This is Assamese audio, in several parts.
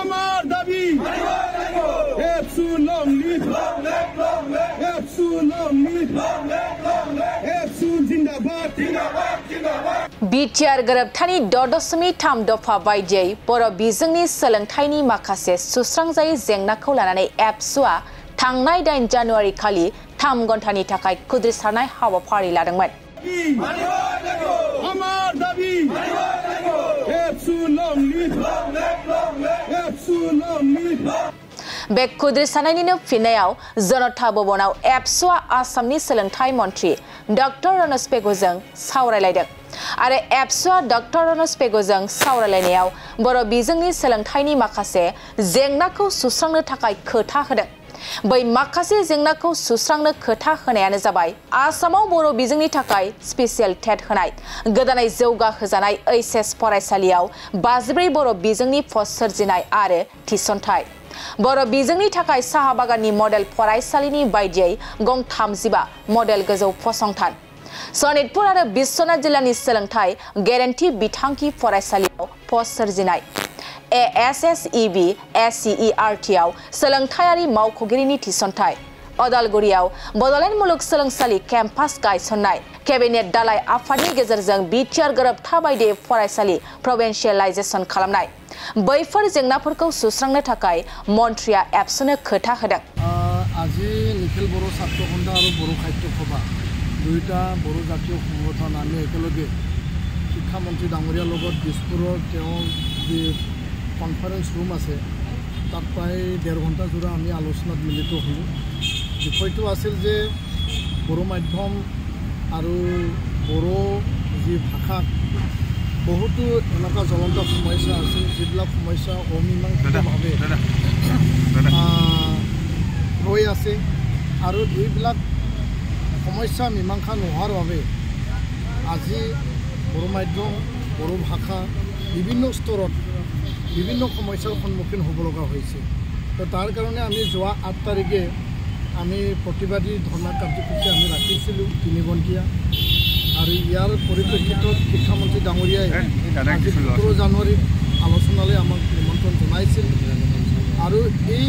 আমার দাবি এফসু লং লিভ এফসু লং লিভ এফসু জিন্দাবাদ बिटिआर गोरोबथानि 6.3 दफा बायदियै बर' बिजोंनि सोलोंथाइनि माखासे सुस्रांजायै जेंनाखौ लानानै एबसुआ थांनाय 8 जानुवारि खालि 3 घन्टानि थाखाय खुद्रिसारनाय हाबाफारि लादोंमोन। আমার দাবি এফসু লং লিভ এফসু লং লিভ बे खुद्रिसारनायनिनो फिननायाव जनता भवनाव एबसुआ आसामनि सोलोंथाइ मन्त्रि डक्टर रनज पेगुजों सावरायलायदों आरो एबसुआ डक्टर रनज पेगुजों सावरायलायनायाव बर' बिजोंनि सोलोंथाइनि माखासे जेंनाखौ सुस्रांनो थाखाय खोथा होदों। बै माखासे जेंनाखौ सुस्रांनो खोथा होनायानो जाबाय आसामाव बर' बिजोंनि थाखाय स्पेसियेल टेट होनाय, गोदानै जौगाहोजानाय एचएस फरायसालियाव 54 बर' बिजोंनि पस्ट सोरजिनाय आरो थिसनथाय। बर' बिजोंनि थाखाय साहा बागाननि मडेल फरायसालिनि बायदियै गं 35 मडेल गोजौ फसंथान, सनितपुर आरो बिश्वनाथ जिल्लानि सोलोंथाइ गेरेन्टि बिथांखि फरायसालियाव पस्ट सोरजिनाय, ASSEB SCERT आव सोलोंथायारि मावख'गिरिनि थिसनथाय, अदालगुरियाव बड'लेण्ड मुलुगसोलोंसालि केम्पास गायसननाय, केबिनेट दालाय आफादनि गेजेरजों बिटिआर गोरोबथा बायदियै फरायसालि प्रभिन्सियेलाइजेसन खालामनाय। बैफोर जेंनाफोरखौ सुस्रांनो थाखाय मन्त्रिया एबसुनो खोथा होदों। আজি নিখিল বড়ো ছাত্ৰ সন্থা আৰু বড়ো সাহিত্য সভা দুয়োটা বড়ো জাতীয় সংগঠন আমি একেলগে শিক্ষামন্ত্ৰী ডাঙৰীয়াৰ লগত দিছপুৰৰ তেওঁ যি কনফাৰেন্স ৰুম আছে তাত প্ৰায় 1.5 ঘণ্টা জোৰা আমি আলোচনাত মিলিত হ'লোঁ। বিষয়টো আছিল যে বড়ো মাধ্যম আৰু বড়ো যি ভাষা বহুতো এনেকুৱা জ্বলন্ত সমস্যা আছিল যিবিলাক সমস্যা অমীমাংসিতভাৱে ৰৈ আছে আৰু এইবিলাক সমস্যা মীমাংসা নোহোৱাৰ বাবে আজি বড়ো মাধ্যম বড়ো ভাষা বিভিন্ন স্তৰত বিভিন্ন সমস্যাৰ সন্মুখীন হ'ব লগা হৈছে। তো তাৰ কাৰণে আমি যোৱা 8 তাৰিখে আমি প্ৰতিবাদী ধৰ্ণা কাৰ্যসূচী আমি ৰাখিছিলোঁ 3 ঘণ্টীয়া আৰু ইয়াৰ পৰিপ্ৰেক্ষিতত শিক্ষামন্ত্ৰী ডাঙৰীয়াই 17 জানুৱাৰীত আলোচনালৈ আমাক নিমন্ত্ৰণ জনাইছিল আৰু এই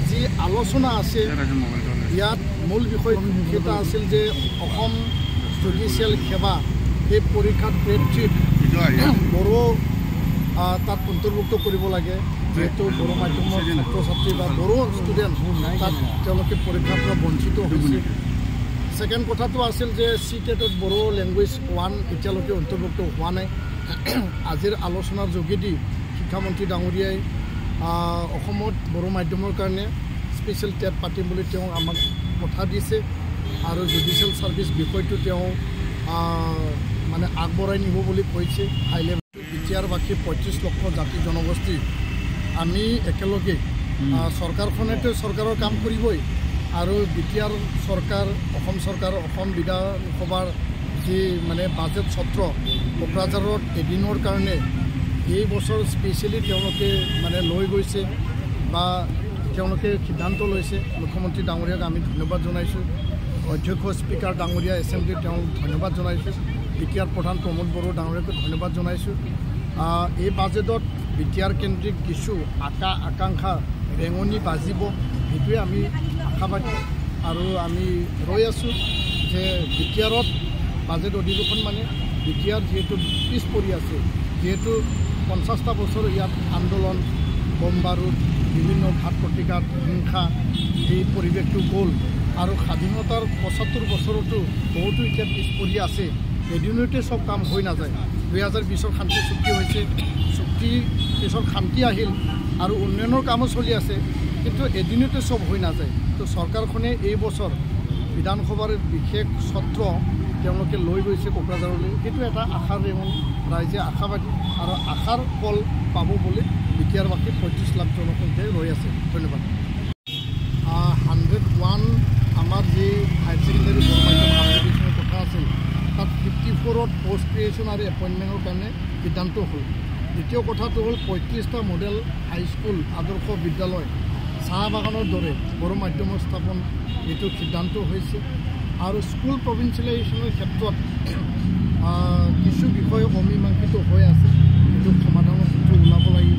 যি আলোচনা আছে ইয়াত মূল বিষয়কেইটা আছিল যে অসম জুডিচিয়েল সেৱা এই পৰীক্ষাত গ্ৰেড 3 বড়ো তাত অন্তৰ্ভুক্ত কৰিব লাগে, যেহেতু বড়ো মাধ্যমৰ ছাত্ৰ ছাত্ৰী বা বড়ো ষ্টুডেণ্ট তাত তেওঁলোকে পৰীক্ষাৰ পৰা বঞ্চিত হৈছে। সেকেন্ড কথাটো আছিল যে সিটেটত বড়ো লেংগুৱেজ 1 এতিয়ালৈকে অন্তৰ্ভুক্ত হোৱা নাই। আজিৰ আলোচনাৰ যোগেদি শিক্ষামন্ত্ৰী ডাঙৰীয়াই অসমত বড়ো মাধ্যমৰ কাৰণে স্পেচিয়েল টেট পাতিম বুলি তেওঁ আমাক কথা দিছে আৰু জুডিচিয়েল ছাৰ্ভিচ বিষয়টো তেওঁ মানে আগবঢ়াই নিব বুলি কৈছে। হাই লেভেল বিটিআৰবাসী 35 লক্ষ জাতি জনগোষ্ঠী আমি একেলগে চৰকাৰখনেতো চৰকাৰৰ কাম কৰিবই আৰু বিটিআৰ চৰকাৰ অসম চৰকাৰ অসম বিধানসভাৰ যি মানে বাজেট সত্ৰ কোকৰাঝাৰত এদিনৰ কাৰণে এই বছৰ স্পেচিয়েলি তেওঁলোকে মানে লৈ গৈছে বা তেওঁলোকে সিদ্ধান্ত লৈছে। মুখ্যমন্ত্ৰী ডাঙৰীয়াক আমি ধন্যবাদ জনাইছোঁ, অধ্যক্ষ স্পীকাৰ ডাঙৰীয়া এছেম্বলিত তেওঁ ধন্যবাদ জনাইছোঁ, বিটিআৰ প্ৰধান প্ৰমোদ বড়ো ডাঙৰীয়াকো ধন্যবাদ জনাইছোঁ। এই বাজেটত বিটিআৰ কেন্দ্ৰিক কিছু আকাংক্ষা বেঙনি বাজিব সেইটোৱে আমি আশাবাদী আৰু আমি ৰৈ আছোঁ যে বিটিআৰত বাজেট অধিৱেশন মানে বিটিআৰ যিহেতু পিছ পৰি আছে, যিহেতু 50টা বছৰ ইয়াত আন্দোলন বম বাৰুদ বিভিন্ন ঘাত প্ৰতিঘাত হিংসা এই পৰিৱেশটো গ'ল আৰু স্বাধীনতাৰ 75 বছৰতো বহুতো এতিয়া পিছ পৰি আছে। এদিনতে সব কাম হৈ নাযায়। 2020 শান্তি চুক্তি হৈছে, চুক্তি পিছত শান্তি আহিল আৰু উন্নয়নৰ কামো চলি আছে, কিন্তু এদিনতে সব হৈ নাযায়। তো চৰকাৰখনে এই বছৰ বিধানসভাৰ বিশেষ সত্ৰ তেওঁলোকে লৈ গৈছে কোকৰাঝাৰলৈ, সেইটো এটা আশাৰ ৰেঙনি, ৰাইজে আশাবাদী আৰু আশাৰ ফল পাব বুলি বিটিআৰবাসী 35 লাখ জনসংখ্যাই ৰৈ আছে। ধন্যবাদ। 101 আমাৰ যি হায়াৰ ছেকেণ্ডেৰী মাধ্যমৰ কথা আছিল তাত 54ত পোষ্ট ক্ৰিয়েশ্যন আৰু এপইণ্টমেণ্টৰ কাৰণে সিদ্ধান্ত হ'ল। দ্বিতীয় কথাটো হ'ল 35টা মডেল হাইস্কুল আদৰ্শ বিদ্যালয় চাহ বাগানৰ দৰে বড়ো মাধ্যমৰ স্থাপন এইটো সিদ্ধান্ত হৈছে আৰু স্কুল প্ৰভিন্সিয়েলাইজেশ্যনৰ ক্ষেত্ৰত কিছু বিষয় অমীমাংসিত হৈ আছে, এইটো সমাধানৰ সূত্ৰ ওলাব লাগিব।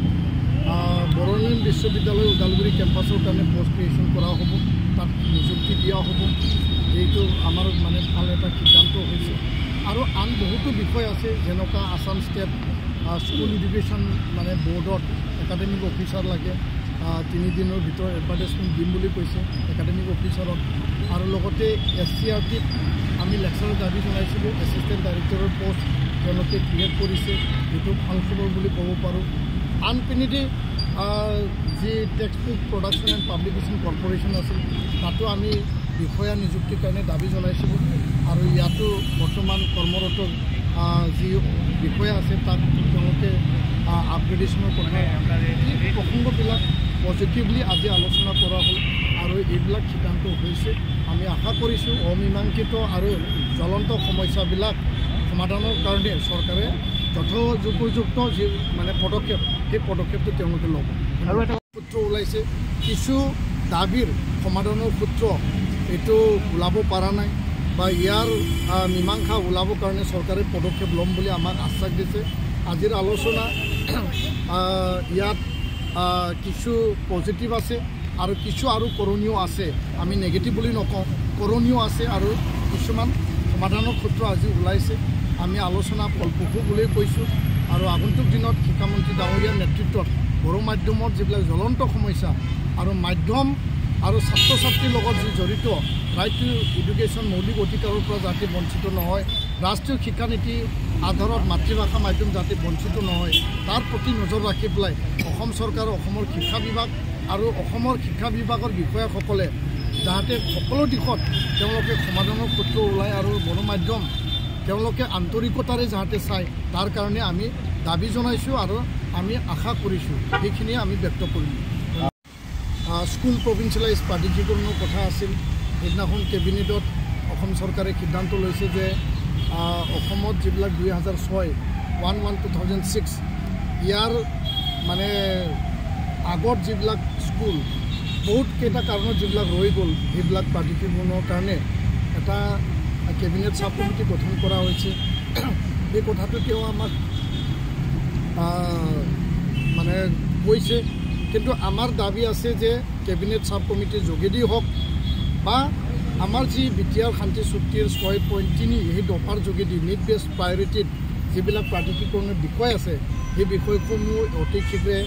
ওদালগুৰি কেম্পাছৰ কাৰণে পোষ্ট ক্ৰিয়েশ্যন কৰা হ'ব, তাত নিযুক্তি দিয়া হ'ব। এইটো আমাৰ মানে ভাল এটা সিদ্ধান্ত হৈছে। আৰু আন বহুতো বিষয় আছে, যেনেকুৱা আসাম ষ্টেট স্কুল এডুকেশ্যন মানে বৰ্ডত একাডেমিক অফিচাৰ লাগে, 3 দিনৰ ভিতৰত এডভাৰটাইজমেণ্ট দিম বুলি কৈছে একাডেমিক অফিচাৰত। আৰু লগতে SCRTত আমি লেকচাৰৰ দাবী জনাইছিলোঁ, এছিষ্টেণ্ট ডাইৰেক্টৰৰ পষ্ট তেওঁলোকে ক্ৰিয়েট কৰিছে, এইটো ভাল খবৰ বুলি ক'ব পাৰোঁ। আনপিনেদি যি text book production and publication corporation আছিল, তাতো আমি বিষয়া নিযুক্তিৰ কাৰণে দাবী জনাইছিলোঁ। আৰু ইয়াতো বৰ্তমান কৰ্মৰত যি বিষয়া আছে তাত তেওঁলোকে আপগ্ৰেডেশ্যনৰ কথা এই প্ৰসংগবিলাক পজিটিভলি আজি আলোচনা কৰা হ'ল আৰু এইবিলাক সিদ্ধান্ত হৈছে। আমি আশা কৰিছোঁ অমীমাংসিত আৰু জ্বলন্ত সমস্যাবিলাক সমাধানৰ কাৰণে চৰকাৰে যথোপযুক্ত যি মানে পদক্ষেপ, সেই পদক্ষেপটো তেওঁলোকে ল'ব। আৰু এটা সূত্ৰ ওলাইছে, কিছু দাবীৰ সমাধানৰ সূত্ৰ এইটো ওলাব পৰা নাই বা ইয়াৰ মীমাংসা ওলাবৰ কাৰণে চৰকাৰে পদক্ষেপ ল'ম বুলি আমাক আশ্বাস দিছে। আজিৰ আলোচনা ইয়াত কিছু পজিটিভ আছে আৰু কিছু আৰু কৰণীয় আছে। আমি নেগেটিভ বুলি নকওঁ, কৰণীয় আছে আৰু কিছুমান সমাধানৰ সূত্ৰ আজি ওলাইছে। আমি আলোচনা ফলপ্ৰসূ বুলিয়ে কৈছোঁ। আৰু আগন্তুক দিনত শিক্ষামন্ত্ৰী ডাঙৰীয়াৰ নেতৃত্বত বড়ো মাধ্যমৰ যিবিলাক জ্বলন্ত সমস্যা আৰু মাধ্যম আৰু ছাত্ৰ ছাত্ৰীৰ লগত যি জড়িত ৰাইট টু এডুকেশ্যন মৌলিক অধিকাৰৰ পৰা যাতে বঞ্চিত নহয়, ৰাষ্ট্ৰীয় শিক্ষানীতি আধাৰত মাতৃভাষা মাধ্যম যাতে বঞ্চিত নহয়, তাৰ প্ৰতি নজৰ ৰাখি পেলাই অসম চৰকাৰ, অসমৰ শিক্ষা বিভাগ আৰু অসমৰ শিক্ষা বিভাগৰ বিষয়াসকলে যাতে সকলো দিশত তেওঁলোকে সমাধানৰ সূত্ৰ ওলায় আৰু বড়ো মাধ্যম তেওঁলোকে আন্তৰিকতাৰে যাতে চায়, তাৰ কাৰণে আমি দাবী জনাইছোঁ আৰু আমি আশা কৰিছোঁ। সেইখিনিয়ে আমি ব্যক্ত কৰিলোঁ। স্কুল প্ৰভিঞ্চিয়েলাইজ প্ৰাধিকৰণৰ কথা আছিল। সেইদিনাখন কেবিনেটত অসম চৰকাৰে সিদ্ধান্ত লৈছে যে অসমত যিবিলাক 2006 2006 ইয়াৰ মানে আগত যিবিলাক স্কুল বহুত কেইটা কাৰণত যিবিলাক ৰৈ গ'ল, সেইবিলাক প্ৰাধিকৰণৰ কাৰণে এটা কেবিনেট চাব কমিটি গঠন কৰা হৈছে। এই কথাটো তেওঁ আমাক মানে কৈছে, কিন্তু আমাৰ দাবী আছে যে কেবিনেট চাব কমিটিৰ যোগেদি হওক বা আমাৰ যি বিটিআৰ শান্তি চুক্তিৰ 6.3 সেই দফাৰ যোগেদি নিড বেছড প্ৰায়ৰিটিত যিবিলাক প্ৰাধিকৰণৰ বিষয় আছে, সেই বিষয়সমূহ অতি শীঘ্ৰে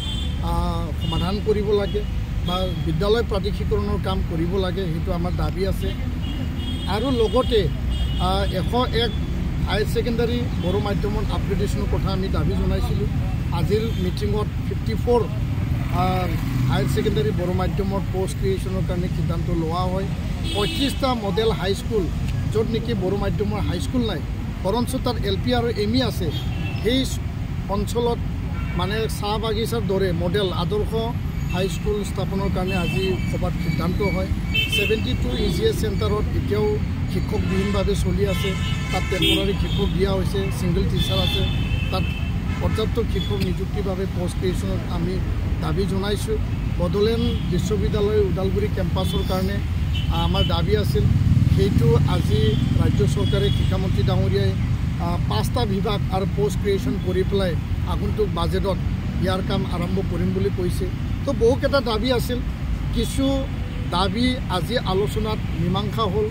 সমাধান কৰিব লাগে বা বিদ্যালয় প্ৰাধিকৰণৰ কাম কৰিব লাগে, সেইটো আমাৰ দাবী আছে। আৰু লগতে 101 হায়াৰ ছেকেণ্ডাৰী বড়ো মাধ্যমৰ আপগ্ৰেডেশ্যনৰ কথা আমি দাবী জনাইছিলোঁ। আজিৰ মিটিঙত 54 হায়াৰ ছেকেণ্ডাৰী বড়ো মাধ্যমৰ পোষ্ট ক্ৰিয়েশ্যনৰ কাৰণে সিদ্ধান্ত লোৱা হয়। 35টা মডেল হাইস্কুল য'ত নেকি বড়ো মাধ্যমৰ হাইস্কুল নাই, বৰঞ্চ তাত LP আৰু ME আছে, সেই অঞ্চলত মানে চাহ বাগিচাৰ দৰে মডেল আদৰ্শ হাইস্কুল স্থাপনৰ কাৰণে আজি সভাত সিদ্ধান্ত হয়। 72 EGS চেণ্টাৰত এতিয়াও শিক্ষকবিহীনভাৱে চলি আছে, তাত টেম্পৰাৰী শিক্ষক দিয়া হৈছে, ছিংগল টিচাৰ আছে, তাত পৰ্যাপ্ত শিক্ষক নিযুক্তিৰ বাবে পোষ্ট ক্ৰিয়েশ্যনত আমি দাবী জনাইছোঁ। বড়োলেণ্ড বিশ্ববিদ্যালয় ওদালগুৰি কেম্পাছৰ কাৰণে আমাৰ দাবী আছিল, সেইটো আজি ৰাজ্য চৰকাৰে শিক্ষামন্ত্ৰী ডাঙৰীয়াই 5টা বিভাগ আৰু পোষ্ট ক্ৰিয়েশ্যন কৰি পেলাই আগন্তুক বাজেটত ইয়াৰ কাম আৰম্ভ কৰিম বুলি কৈছে। তো বহুকেইটা দাবী আছিল, কিছু দাবী আজি আলোচনাত মীমাংসা হ'ল।